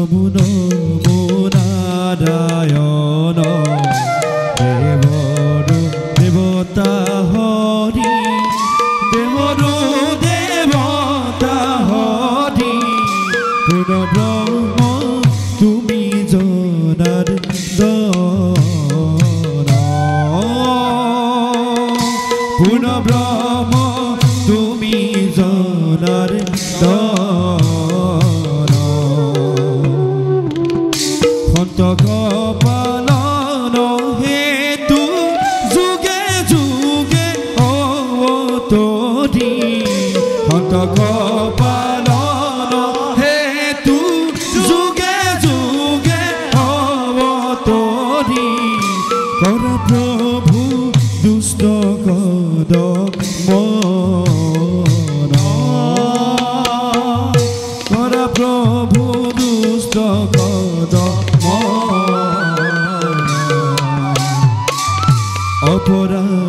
নমো নমো নারায়ণ দেবরু দেবতা হরি দেবরু দেবতা হরি পূর্ণ ব্রহ্ম তুমি জনার্দন পূর্ণ ব্রহ্ম তুমি জনার্দন সন্তক পালন হেতু যুগে যুগে অৱতৰি সন্তক পালন হেতু যুগে যুগে অৱতৰি কৰ প্ৰভু দুষ্ট কদম কৰ প্ৰভু দুষ্ট কদম অপৰাধ